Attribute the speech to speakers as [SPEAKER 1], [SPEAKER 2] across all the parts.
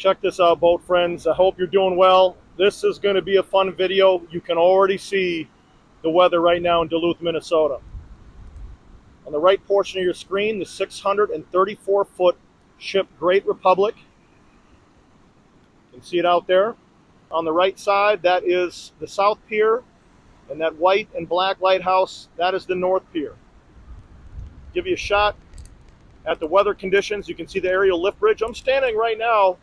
[SPEAKER 1] Check this out, boat friends. I hope you're doing well. This is going to be a fun video. You can already see the weather right now in Duluth, Minnesota. On the right portion of your screen, the 634-foot ship Great Republic. You can see it out there. On the right side, that is the South Pier, and that white and black lighthouse, that is the North Pier. Give you a shot at the weather conditions. You can see the aerial lift bridge. I'm standing right now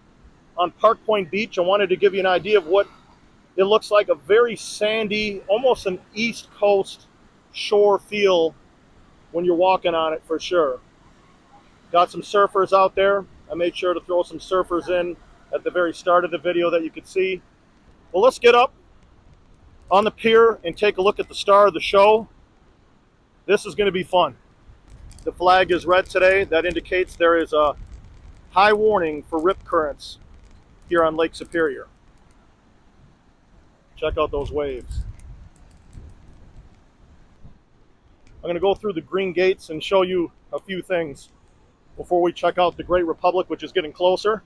[SPEAKER 1] on Park Point Beach. I wanted to give you an idea of what it looks like, a very sandy, almost an East Coast shore feel when you're walking on it for sure. Got some surfers out there. I made sure to throw some surfers in at the very start of the video that you could see. Well, let's get up on the pier and take a look at the star of the show. This is going to be fun. The flag is red today. That indicates there is a high warning for rip currents here on Lake Superior. Check out those waves. I'm going to go through the green gates and show you a few things before we check out the Great Republic, which is getting closer.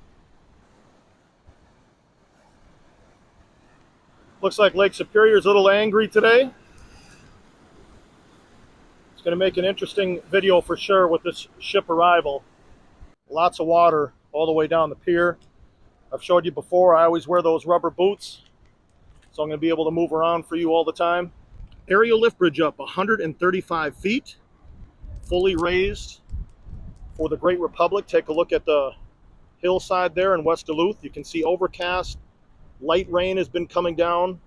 [SPEAKER 1] Looks like Lake Superior is a little angry today. It's going to make an interesting video for sure with this ship arrival. Lots of water all the way down the pier. I've showed you before, I always wear those rubber boots, so I'm going to be able to move around for you all the time. Aerial lift bridge up 135 feet, fully raised for the Great Republic. Take a look at the hillside there in West Duluth. You can see overcast, light rain has been coming down.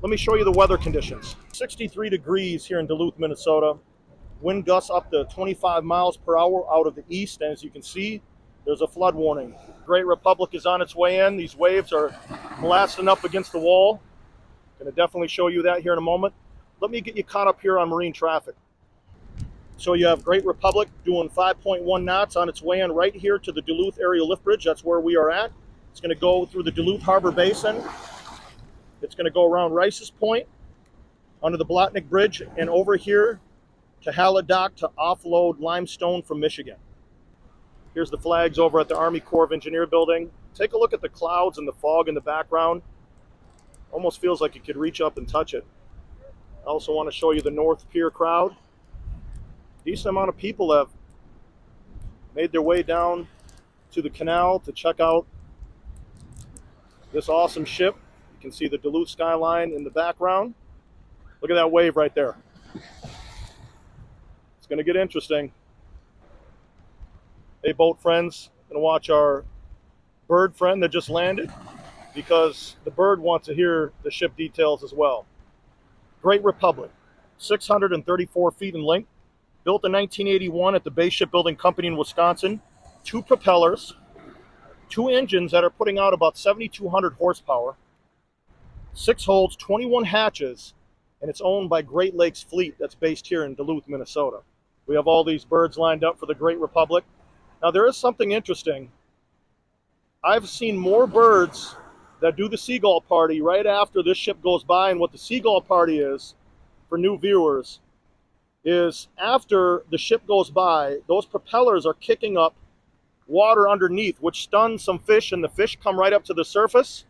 [SPEAKER 1] Let me show you the weather conditions. 63 degrees here in Duluth, Minnesota. Wind gusts up to 25 miles per hour out of the east, and as you can see, there's a flood warning. Great Republic is on its way in. These waves are blasting up against the wall. Going to definitely show you that here in a moment. Let me get you caught up here on marine traffic. So you have Great Republic doing 5.1 knots on its way in right here to the Duluth Aerial Lift Bridge. That's where we are at. It's going to go through the Duluth Harbor Basin. It's going to go around Rice's Point, under the Blotnick Bridge, and over here to Haladock to offload limestone from Michigan. Here's the flags over at the Army Corps of Engineer building. Take a look at the clouds and the fog in the background. Almost feels like you could reach up and touch it. I also want to show you the North Pier crowd. Decent amount of people have made their way down to the canal to check out this awesome ship. You can see the Duluth skyline in the background. Look at that wave right there. It's going to get interesting. Hey, boat friends, going to watch our bird friend that just landed because the bird wants to hear the ship details as well. Great Republic, 634 feet in length, built in 1981 at the Bay Shipbuilding Company in Wisconsin. 2 propellers, 2 engines that are putting out about 7,200 horsepower, 6 holds, 21 hatches, and it's owned by Great Lakes Fleet that's based here in Duluth, Minnesota. We have all these birds lined up for the Great Republic. Now there is something interesting. I've seen more birds that do the seagull party right after this ship goes by, and what the seagull party is, for new viewers, is after the ship goes by, those propellers are kicking up water underneath, which stuns some fish, and the fish come right up to the surface,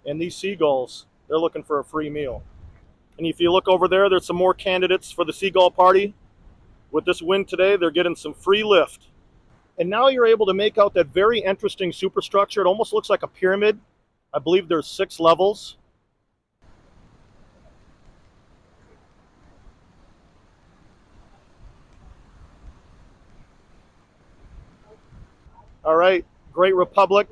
[SPEAKER 1] and these seagulls, they're looking for a free meal. And if you look over there, there's some more candidates for the seagull party. With this wind today, they're getting some free lift. And now you're able to make out that very interesting superstructure. It almost looks like a pyramid. I believe there's 6 levels. All right, Great Republic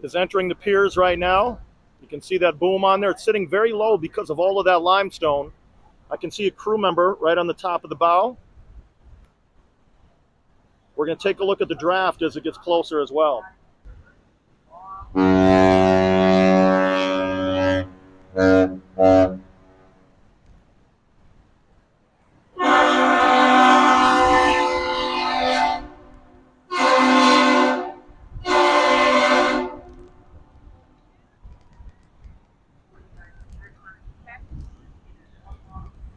[SPEAKER 1] is entering the piers right now. You can see that boom on there. It's sitting very low because of all of that limestone. I can see a crew member right on the top of the bow. We're going to take a look at the draft as it gets closer as well.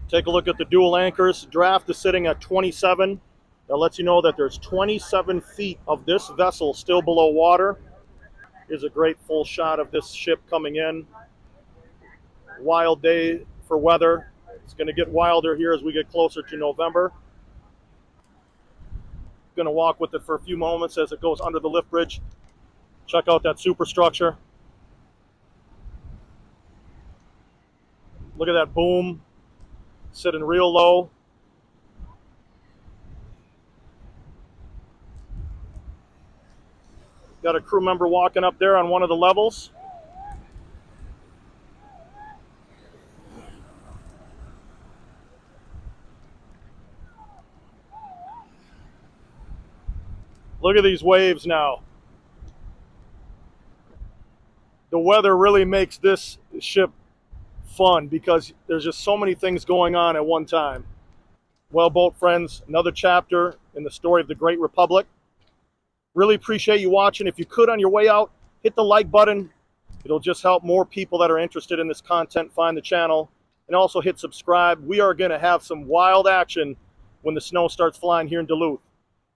[SPEAKER 1] Take a look at the dual anchors. Draft is sitting at 27. That lets you know that there's 27 feet of this vessel still below water. Here's a great full shot of this ship coming in. Wild day for weather. It's going to get wilder here as we get closer to November. Going to walk with it for a few moments as it goes under the lift bridge. Check out that superstructure. Look at that boom, sitting real low. Got a crew member walking up there on one of the levels. Look at these waves now. The weather really makes this ship fun because there's just so many things going on at one time. Well, boat friends, another chapter in the story of the Great Republic. Really appreciate you watching. If you could, on your way out, hit the like button. It'll just help more people that are interested in this content find the channel. And also hit subscribe. We are going to have some wild action when the snow starts flying here in Duluth.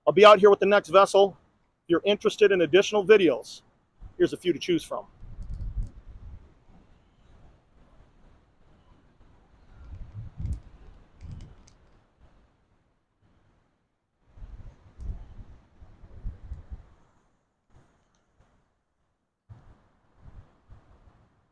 [SPEAKER 1] I'll be out here with the next vessel. If you're interested in additional videos, here's a few to choose from.